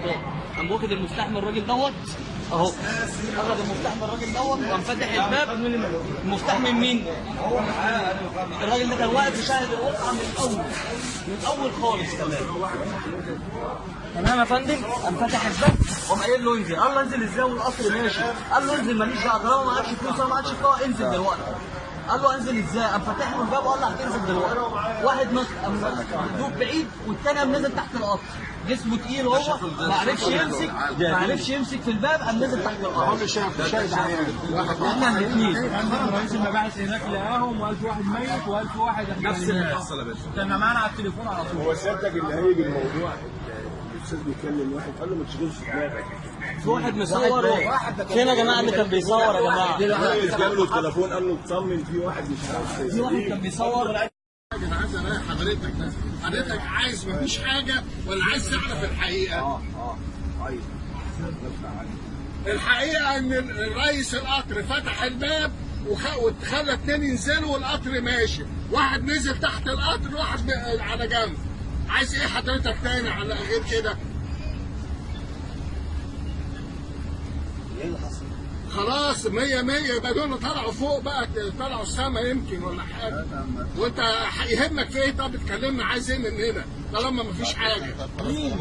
الغلطان. قام واخد المفتاح من الراجل دوت اهو، اخد المفتاح من الراجل دوت وقام فاتح الباب. المفتاح من مين؟ الراجل ده كان واقف يشاهد الواقعه من اول خالص كمان. تمام يا فندم. قام فاتح الباب وقام قايل له انزل. قال له انزل ازاي والقطر ماشي؟ قال له انزل ماليش دعوه، طالما ما عادش فلوس وما عادش فلوس انزل دلوقتي. قال له انزل ازاي؟ قام فاتح له الباب وقال له هتنزل دلوقتي. واحد نط قام دوب بعيد والثاني قام نزل تحت القطر. جسمه تقيل هو ما عرفش يمسك في الباب، قام نزل تحت القطر. هو اللي شاهد عيان. احنا الاثنين. رئيس المباحث هناك لقاهم و1000 واحد ميت و1000 واحد نفس اللي حصل يا باشا. كان معانا على التليفون على طول. هو سيادتك اللي هيجي الموضوع الاستاذ بيكلم واحد قال له ما تشغلش دماغك. في واحد مصور فين يا جماعه اللي كان بيصور يا جماعه؟ جاب له التليفون قال له اطمن في واحد مش عارف. في واحد كان بيصور. عايز اريح حضرتك عايز مفيش حاجه ولا عايز تعرف الحقيقه؟ ايوه الحقيقه ان رئيس القطر فتح الباب وخلى اتنين ينزلوا والقطر ماشي، واحد نزل تحت القطر وواحد على جنب. عايز ايه حضرتك تاني على غير كده؟ ايه اللي حصل؟ خلاص 100 100 يبقى دول طلعوا فوق بقى، طلعوا السما يمكن ولا حاجه. وانت يهمك في ايه؟ طب اتكلمنا عايز ايه من هنا طالما مفيش حاجه. مين؟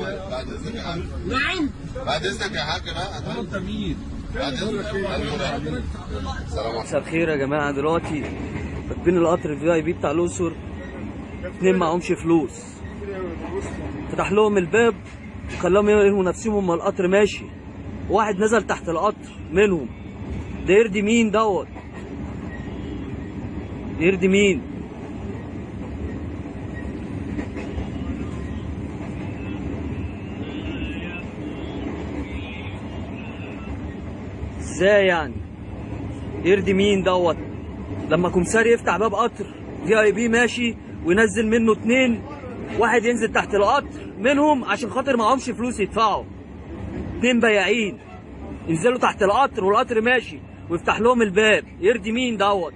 نعم بعد اذنك يا حاج بقى. انت مين؟ بعد اذنك. مساء الخير يا جماعه. دلوقتي راكبين القطر VIP بتاع الاقصر، اتنين معهمش فلوس، فتح لهم الباب وخلاهم يرموا نفسهم اما القطر ماشي. واحد نزل تحت القطر منهم. ده يرضي مين دوت؟ يرضي مين؟ ازاي يعني؟ يرضي مين دوت؟ لما كمساري يفتح باب قطر VIP ماشي وينزل منه اتنين، واحد ينزل تحت القطر منهم عشان خاطر معهمش فلوس يدفعوا. اتنين بياعين ينزلوا تحت القطر والقطر ماشي ويفتح لهم الباب. يرضي مين دوت؟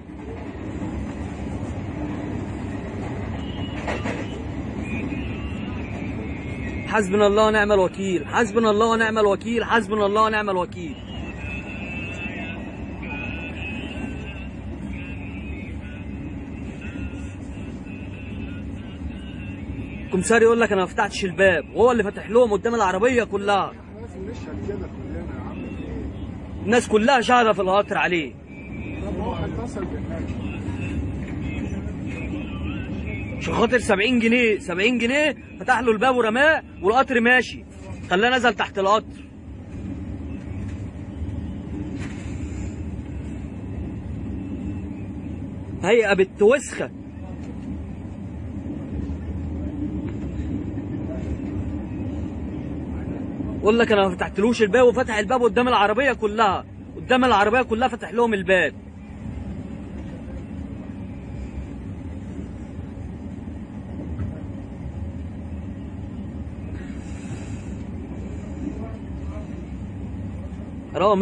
حسبنا الله ونعم الوكيل، حسبنا الله ونعم الوكيل، حسبنا الله ونعم الوكيل. كمساري يقول لك انا ما فتحتش الباب وهو اللي فاتح لهم قدام العربيه كلها. لازم نشهد كده كلنا يا عم. ايه؟ الناس كلها شاهده في القطر عليه. طب هو اتصل بالناس. عشان خاطر 70 جنيه 70 جنيه فتح له الباب ورماه والقطر ماشي، خلاه نزل تحت القطر. هيئه بنت وسخه. يقول لك انا ما فتحتلوش الباب وفتح الباب قدام العربيه كلها، قدام العربيه كلها فتح لهم الباب. حرام.